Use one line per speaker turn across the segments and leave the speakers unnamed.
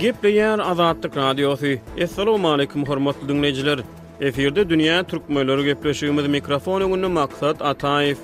Gepleýär Azatlyk Radiosu. Assalamu alaykum hormatly dinleyijiler. Eferde dünýä türkmenleri gepleşýümiz mikrofon öňünde maksat Ataýew.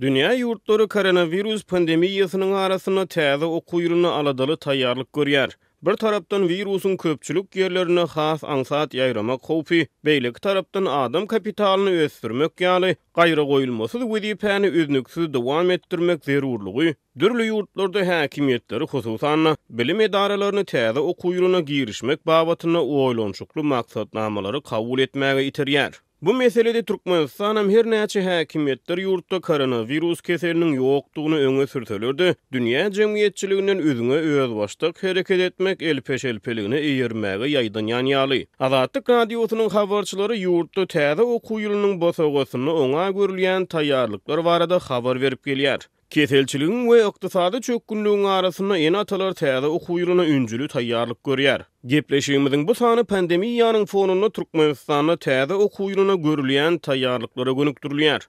Dünýä ýurtlary koronavirus pandemiýasynyň arasyna täze okuýuruny aladaly taýýarlyk görýär. Bir tarapdan virusun köpçülük yerlerine has ansat ýaýramak howpy, beýleki tarapdan adam kapitalyny ösdürmek ýaly gaýra goýulmasy wezipäni üznüksiz dowam etdirmek zerurlugy, dürli ýurtlarda häkimiýetleri hususan bilim edaralaryny täze okuýuruna girişmek babatyna oýlanşykly maksatnamalary kabul etmäge iterýär. Bu meselede Türkmenistan her näçe häkimiýetler ýurtda koronavirus keseliniň ýokdugyny öňe sürselerde, dünýä jemgyýetçiliginiň özüňe özbaşdyk hereket etmek elpeşelpeligini eýermäge ýaýdanýan ýaly. Azatlyk radiosynyň habarçylary ýurtda täze okuýurunyň bosagysyny oňa görülýän taýýarlyklar barada habar berip gelýär. Keselçiligiň we ykdysady çökünlüğüň arasyna en atalar täze okuýuruny üncülü taýýarlyk görýär. Gepleşigimiziň bu sany pandemiýanyň fonunda Türkmenistanda täze okuýuruny görülýän taýýarlyklara gönükdirilýär.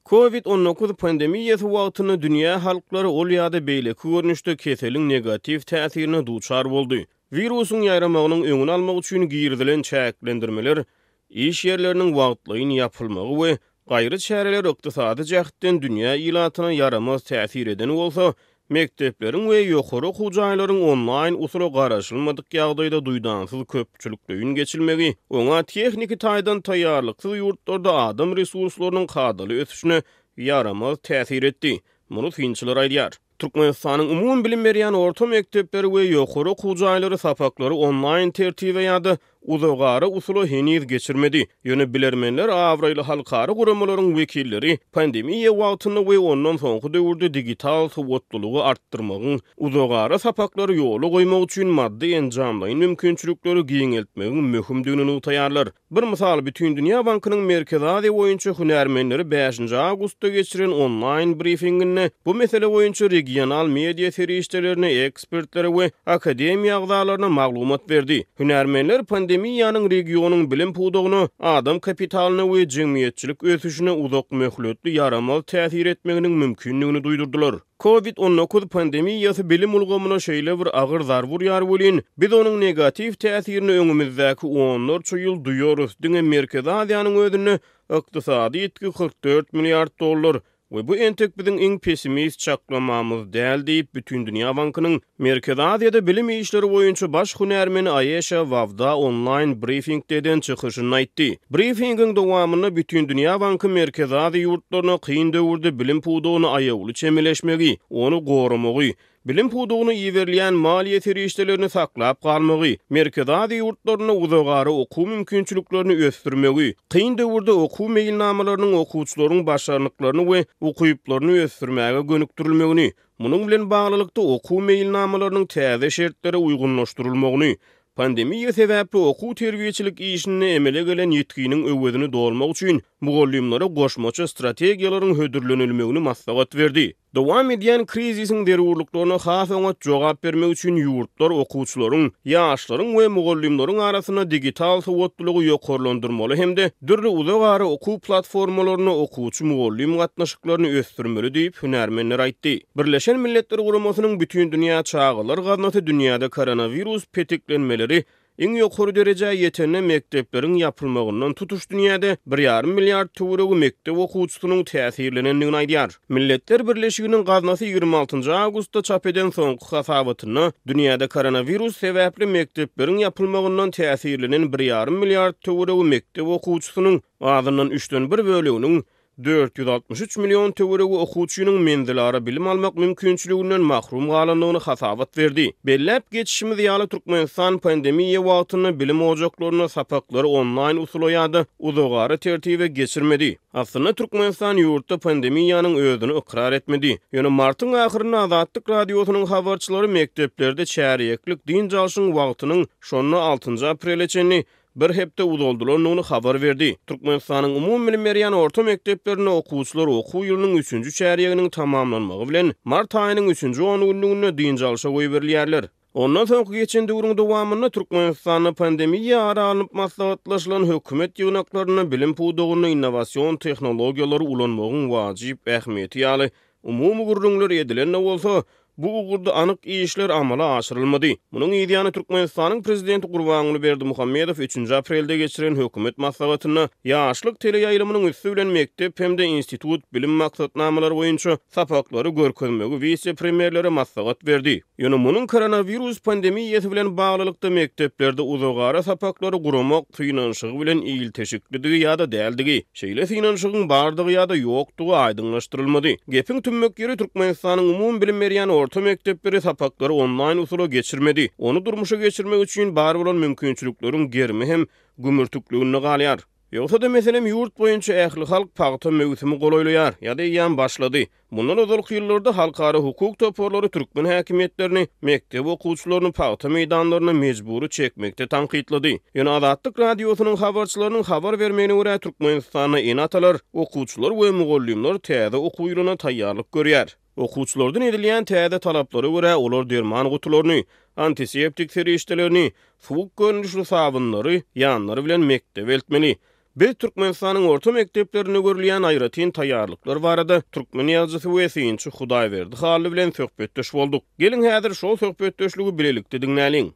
Covid-19 pandemiýasy wagtyny dünýä halklary ol ýa-da beýleki görnüşde keseliň negativ täsirine duçar boldy. Virusyň ýaýramagynyň öňüni almak üçin girdilen çäklendirmeler, iş ýerleriniň wagtlyny ýapylmagy we gaýry çäreler ykdysady jähitden dünýä ilatyna yaramaz täsir eden bolsa, mektepleriň we ýokary okuwjaýlaryň online usula garaşylmadyk ýagdaýda duýdansyz köpçülükden geçilmegi, oňa texniki taýdan taýýarlyksyz ýurtlarda adam resurslarynyň hadaly ösüşine yaramaz täsir etdi. Muny finçiler aýdýar. Türkmenistanyň umum bilim berýän orta mektepleri we ýokary okuwjaýlary sapaklary online tertibe ýa-da uzagary usula heniz geçirmedi. Ýöne bilermenler awraýly halkary guramalaryň wekilleri pandemiýa wagtyny we ondan soňky döwürde digital sowatlylygy artdyrmagyň, uzagary sapaklary ýoly goýmak üçin maddi enjamlaryň mümkinçilikleri giňeltmegiň möhümdigini utaýarlar. Bir mysal bütün dünýä bankynyň Merkezi Aziýa boýunça hünärmenleri 5-nji awgustda geçiren online briefinginde bu mesele boýunça regional media serişdelerine, ekspertlere we akademiýa agzalaryna maglumat berdi. Hünärmenler pandemiýanyň regionyň bilim pudugyny, adam kapitalyny we jemgyýetçilik ösüşine uzak möhletli yaramaz täsir etmeginiň mümkinligini duýdurdylar. Covid-19 pandemiýasy bilim ulgamyna şeýle bir agyr zar burýar bolýan, biz onuň negativ täsirini öňümizdäki 10 ýyl duýarys. Diňe Merkezi Aziýanyň özüne ykdysady ýetki $44 milliard we bu entek biziň iň pessimist çaklamamyz däl diýip bütün dünýä bankynyň Merkezi Aziýada bilim işleri boýunça baş hünärmeni Aýeşa Wawda online briefingde eden çykyşyny aýtdy. Briefingiň dowamyny bütün dünýä banky Merkezi Aziýa ýurtlaryna kyn döwürde bilim pudugyny aýawly çemeleşmegi, onu goramagy, bilim pudugyny iýerleýän maliýe serişdelerini saklap galmagy, Merkezi Aziýa ýurtlaryna uzagary okuw mümkinçiliklerini ösdürmegi, kyn döwürde okuw meýilnamalarynyň okuwçylaryň başarlyklaryny we okuýuplaryny ösdürmäge gönükdirilmegini, munyň bilen baglylykda okuw meýilnamalarynyň täze şertlere uygunlaşdyrylmagyny, pandemiýa sebäpli okuw terbiýeçilik işini emele gelen ýetkiniň öwedini dolmak üçin mugallimlere goşmaça strategiýalaryň hödürlenilmegini maslahat berdi. Dowam edýän krizisiň derwurlyklaryna has oňa jogap bermek üçin ýurtlar okuwçylaryň, ýaşlaryň we mugallimleriň arasyna digital sowatlylygy ýokarlandyrmaly hemde dürli uzagary okuw platformalaryna okuwçy mugallim gatnaşyklaryny ösdürmeli diýip hünärmenler aýtdy. Birleşen Milletler Guramasynyň bütün dünýä çağalar gaznasy dünýäde koronavirus petiklenmeleri iň ýokary derejä ýetene mektepleriň ýapylmagyndan tutuş dünýäde 1,5 milliard töweregi mektep okuwçysynyň täsirlenendigini aýdýar. Milletler Birleşiginiň gaznasy 26 awgustda çap eden soňky hasabatyna dünýäde koronavirus sebäpli mektepleriň ýapylmagyndan täsirlenen 1,5 milliard töweregi mektep okuwçysynyň azyndan 3den 1 böleginiň 463 milyon töweregi okuwçynyň mendelara bilim almak mümkinçiliginden mahrum galandygyny hasabat berdi. Bellep geçişimiz ýaly Türkmenistan pandemiýa wagtyny bilim ojaklaryna sapaklary online usula ýa-da uzagary tertibe geçirmedi. Aslynda Türkmenistan ýurtda pandemiýanyň özüni ikrar etmedi. Ýöne martyň ahyryna Azatlyk radiosynyň habarçylary mekteplerde çäreklik din jalşyň wagtynyň şonu 6 aprelçeni bir hepde uzoldularını habar verdi. Türkmenistanyň umum bilim berýän orta mekdeplerine okuwçylar okuw ýylynyň 3-nji çäreginiň tamamlanmagy bilen mart aýynyň 3-nji 10 günlüğüne diň jalşa goýup berilýärler. Ondan soňky geçen döwrüň dowamynda Türkmenistanyň pandemiýa aralanyp maslahatlaşylan hökümet ýygnaklaryna bilim pudugyny innowasiýon tehnologiýalary ulanmagyň wajyp ähmiýeti ýaly umumy gurrunlar edilen bolsa, bu ugurda anyk işler amala aşyrylmady. Munyň ýa-da Türkmenistanyň prezidenti Gurbanuly Berdimuhammedow 3 aprelde geçiren hökümet maslahatyna ýaşlyk teleýaýlymynyň üstü bilen mektep hemde institut bilim maksatnamalary boýunça sapaklary görkezmegi vice-premierlere maslahat berdi. Ýöne munyň koronavirus pandemiýasy bilen baglylykda mekteplerde uzagara sapaklary guramak finansygy bilen ýyl teşiklidigi ýa-da däldigi, şeýle finansygyň bardygy ýa-da ýokdugy aýdyňlaşdyrylmady. Gepiň tümmek ýeri Türkmenistanyň umum bilim berýän orta mekdepleri sapaklary online usula geçirmedi. Onu durmuşa geçirmek üçin bar bolan mümkinçilikleriň germi hem gümürtüklüğünü galýar. Ýogsa da meselem ýurt boýunça ähli halk paýta mewsimi golaýlaýar ýa-da ýan başlady. Bundan öňki ýyllarda halkara hukuk toporlary türkmen häkimetlerini mektep okuwçylaryny paýta meýdanlaryna mejburi çekmekde tanqidlady. Ýöne Azatlyk radiosynyň habarçylarynyň habar bermegine görä Türkmenistanyň enatalar, okuwçylar we mugallimler täze okuw ýylyna taýýarlyk görýär. Okuwçylardan edilýän täze talaplary görä olar derman gutularyny, antiseptik serişdelerini, suwuk görnüşli sabunlary ýanlary bilen mektep eltmeli. Biz Türkmenistanyň orta mekteplerine görülýän aýratyn taýýarlyklar barada türkmen ýazgysy we synçy Hudaýberdi haly bilen söhbetdeş bolduk. Gelin häzir şol söhbetdeşligi bilelikde diňläliň.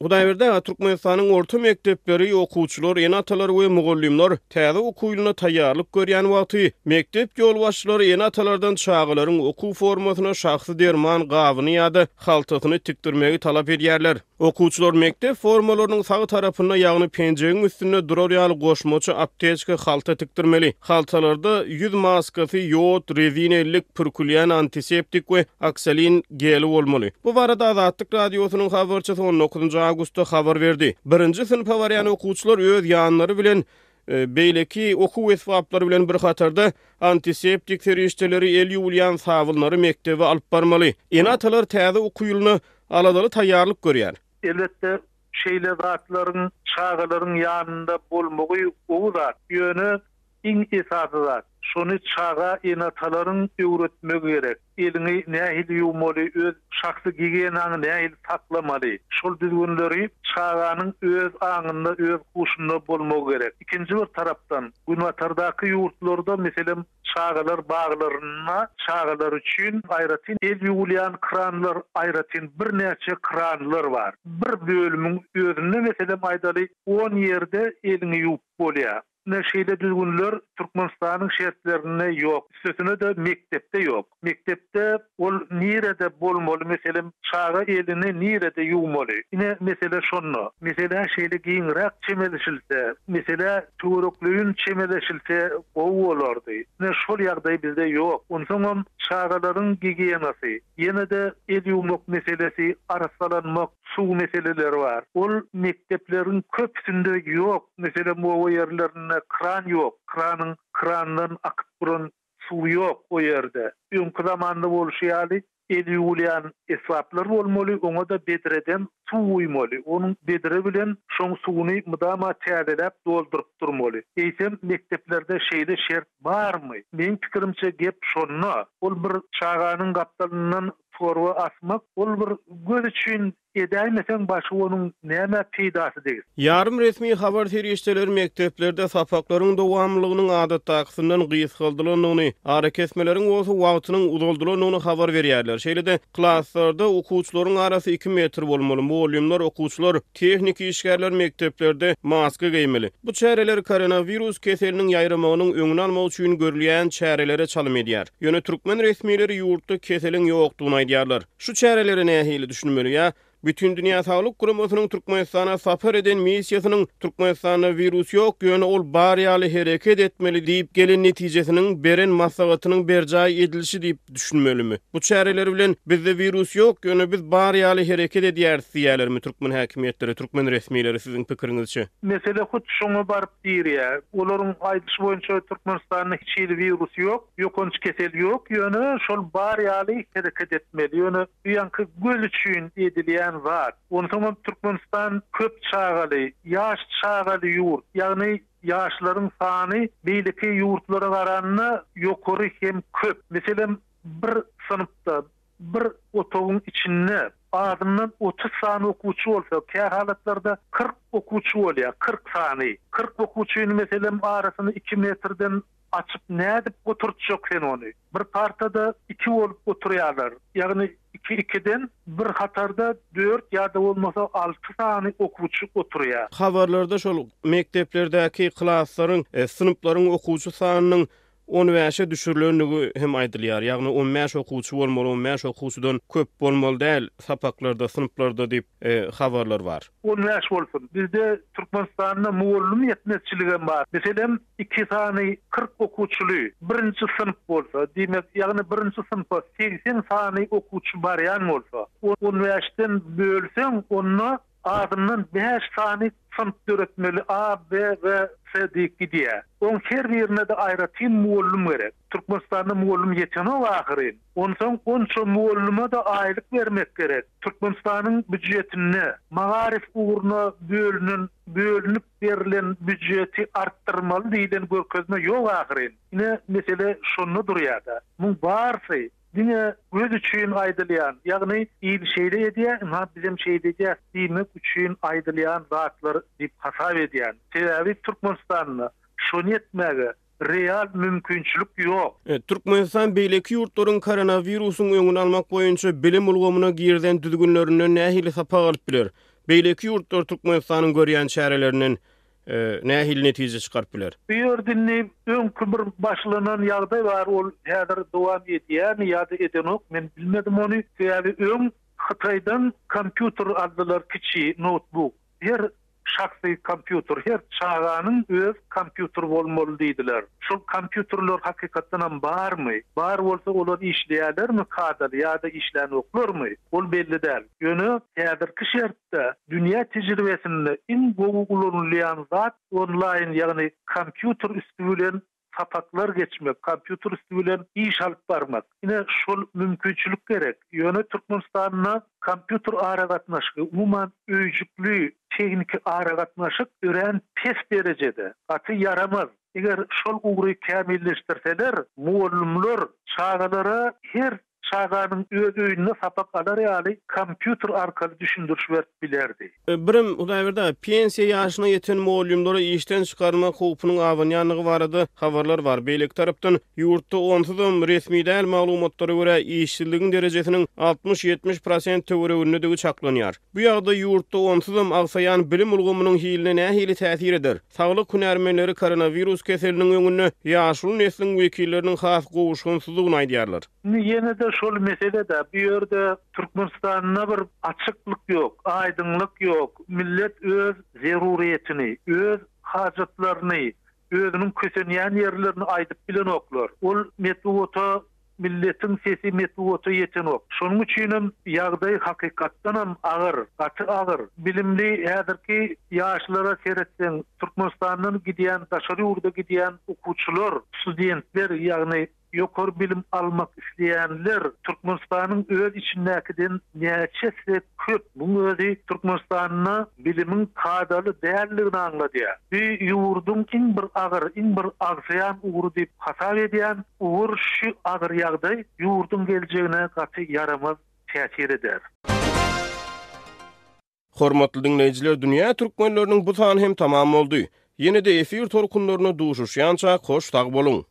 Hudaýberde Türkmenistanyň orta mektepleri okuwçylar, enatalar we mugallimler täze okuw ýylyna taýýarlyk görýän wagty mektep ýolbaşçylary enatalardan çağılaryň okuw formasyna şahsy derman gabyny ýa-da haltasyny tikdirmegi talap edýärler. Okuwçylar mektep formalarynyň sagy tarapyna ýagny penjegiň üstünde durar ýaly goşmaçy apteka halta tikdirmeli. Haltalarda ýüz maskasy, ýod, rezinellik, pürkülýän antiseptik we aksalin geli bolmaly. Bu barada Azatlyk radiosynyň habarçysy 19 Ağustosda habar berdi. 1-nji synpa barýan okuwçylar öz ýanlary bilen beýleki okuw esbaplary bilen bir hatarda antiseptik serişdeleri el ýuwulýan sabunlary mektebe alyp barmaly. Enatalar täze okuw ýylyna aladaly taýýarlyk görýär.
Elbette şeýle zatlaryň, çağalaryň ýanynda bolmagy o zat ýöne iň esasy zat. Şonu çağa enatalaryň öwretmegi gerek. Elini nähil ýuwmaly, öz şahsy gigiyenaňy nähil saklamaly. Şol düzgünleri çağanyň öz aňynda, öz kuşunda bolmagy gerek. Ikinji bir tarapdan, günwatardaky ýurtlarda meselem çağalar baglaryna, çağalar üçin aýratyn el ýuwulýan kranlar, aýratyn bir näçe kranlar bar. Bir bölümiň özünde meselem aýdaly 10 ýerde elini ýuwup bolýar. Neşeýle düzgünler Türkmenistanyň şertlerine ýok. Sösüne de mektepde ýok. Mektepde ol nirede bolmaly, meselem çağa elini nirede ýuwmaly. Ine mesele şonno. Mesele şeýle giňrak çemelişilse, mesele töwereklüğün çemeleşilse gowy bolardy. Ne şol ýagdaý bizde ýok. Onsoň çağalaryň gigiyenasy, ýene de el ýuwmak meselesi, arsalanmak, suw meseleleri var. Ol mektepleriň köpsünde ýok. Meselem bu ýerlerine kran ýok. Krandan akyp duran suw ýok o ýerde. Öňkü zamanda bolşýaly el ýuwulýan esbaplar bolmaly, oňa da bedreden suw uýmaly. Onuň bedre bilen şoň suwuny mudama täzelep dolduryp durmaly. Eýsem mekteplerde şeýle şert barmy? Meň pikirimçe gep şonno. Ol bir çağanyň gapdalyndan forwa asmak, ol bir göz üçin edäýmesen başy onuň näme peýdasy degil.
Ýarym resmi habar serişdeleri mekteplerde sapaklaryň dowamlılıgynyň adatdakysyndan gysgaldylynyny, ara kesmeleriň bolsa wagtynyň uzaldylynyny habar berýärler. Şeýle de klasslarda okuwçylaryň arasy 2 metr bolmaly. Mugallimler, okuwçylar, tehnik işgärler mekteplerde maska giýmeli. Bu çäreler koronavirus keseliniň ýaýramagynyň öňüni almak üçin görülýän çärelere çalym edýär. Ýöne türkmen resmileri ýurtda keseliň ýokdugyny aýdýarlar. Şu çäreleri nähili düşünmeli ýa? Bütün Dünya Sağlık Guramasynyň Türkmenistana sapar eden missiýasynyň Türkmenistana virus ýok, ýöne ol barýaly hereket etmeli diýip gelen netijesiniň beren maslahatynyň berjaý edilişi diýip düşünmelimi? Bu çäreler bilen bizde virus ýok, ýöne biz barýaly hereket edýäris diýerlermi türkmen häkimetleri, türkmen resmileri siziň pikirinizçe?
Mesele hut şoňa baryp diýär. Olaryň aýdyşy boýunça Türkmenistanyň hiç virus ýok, ýokunç kesel ýok, ýöne şol barýaly hereket etmeli. Ýöne ýanky göl üçin edilýän var. Ondan Türkmenistan köp çağaly, ýaş çağaly ýurt. Ýagny ýaşlaryň sany beýleki ýurtlara garanyna ýokary hem köp. Meselem bir sınıfta bir otogun içinde adından 30 sany okuwçy bolsa, kär halatlarda 40 okuwçy bolýar, 40 sany. 40 okuwçyny meselem arasyny 2 metrden açıp nädip oturtjak sen onu. Bir partada 2 bolup oturýarlar. Ýagny 2-2'den bir hatarda 4 ýa-da bolmasa 6 sany okuwçy oturýar.
Habarlarda şol mekteplerdäki klaslaryň, sınıplaryň okuwçy sanynyň 15'e düşürülýänligi hem aýdylýar. Ýagny 15 okuwçy bolmaly, 15 okuwçydan köp bolmaly däl sapaklarda, sınıplarda diýip habarlar bar.
15 bolsun. Bizde Türkmenistanda muallim yetmezçiligem bar. Meselem 2 sany 40 okuwçyly birinci sınıf bolsa, diýmek ýagny birinci sınıfda 80 sany okuwçy barýan bolsa, 15'den bölseň onu adından 5 sany sınıf öğretmeli A, B ve C diýip gidýär. On her birine de aýratyn muallim gerek. Türkmenistanda muallim ýetene ahyryn. Onsoň onça muallima da aýlyk bermek gerek. Türkmenistanyň büdjetini, magarif uğruna bölünip berilen büdjeti arttırmaly diýilen görkezme ýok ahyryn. Ine mesele şonu durýar-da. Bu barsy dine göz üçin aýdylýan, ýagny iyi şeýle edýär, bizim şeýle edýär, diýmek üçin aýdylýan zatlar diýip hasap edýän. Sebebi Türkmenistanyň şonu etmäge real mümkinçilik ýok.
Türkmenistan beýleki ýurtlaryň koronawirusyň öňüni almak boýunça bilim ulgamyna girden düzgünlerine nähili sapak alyp biler. Beýleki ýurtlar Türkmenistanyň görýän çärelerinden nähili netije çykaryp biler.
Bu ýerdinni öňkü bir başlanan ýagdaý bar, ol häzir dowam edýär, ýa-da edenok, men bilmedim onu. Sebebi öň Hytaýdan kompýuter aldylar, kiçi notebook. Her şahsy kompýuter, her çağanyň öz kompýuter bolmaly diýdiler. Şol kompýuterler hakykatdan barmy? Bar bolsa olar işleýärlermi kadar ýa-da işlenoklarmy? Ol belli däl. Ýöne häzirki şertde dünýä tejribesinde iň gowy kullanylýan zat online, ýagny kompýuter üstü bilen sapaklar geçmek, kompýuter üstü bilen iş alyp barmak. Ine şol mümkinçilik gerek. Ýöne Türkmenistanyň kompýuter aragatnaşyky, umuman öýjükli teknik aragatnaşyk ören pes derejede. Aty yaramaz. Eger şol ugry kämilleşdirseler, muallimler çağalara her çağanyň öz öýüne sapak alar ýaly kompýuter arkaly düşündürüş berip bilerdi.
Birim Hudaýberde pensiýa ýaşyna ýeten muallimleri işden çykarmak howpunyň awanýanlygy barada habarlar bar. Beýlek tarapdan ýurtda onsuzam resmi däl maglumatlara görä işçiligiň derejesiniň 60-70% töweregindegi çaklanýar. Bu ýagda ýurtda onsuzam agsaýan bilim ulgamynyň hiline nähili täsir eder. Saglyk hünärmenleri koronawirus keseliniň öňüne ýaşuly neslin wekilleriniň has gowuşgunsyzlygyny aýdýarlar.
Yine de şol mesele de bir yerde Türkmenistan'na bir açıklık yok, aydınlık yok. Millet öz zeruriyetini, öz hacatlarını, özünün kösenýän yerlerini aýdyp bilen oklar. Ol metbuata, milletin sesi metbuata ýeten ok. Şonuň üçin ýagdaý hakykatdan hem agyr, gaty agyr. Bilimli häzirki ýaşlara seretsen, Türkmenistanyň gidýän, daşary ýurda gidýän okuwçylar, studentler, ýagny ýokary bilim almak isleýänler Türkmenistanyň öz içindäkiden näçesi köp. Bu özi Türkmenistanyň bilimiň kadaly dälligini anladýar. Bu ýurdun iň bir agyr, iň bir agsaýan ugry diýip hasap edýän ugur şu agyr ýagdaý ýurdun geljegine gaty yaramaz täsir eder.
Hormatly dinleyijiler, dünýä türkmenleriniň bu sany hem tamam boldy. Ýene-de efir tolkunlaryna duşuşýança hoş tag boluň.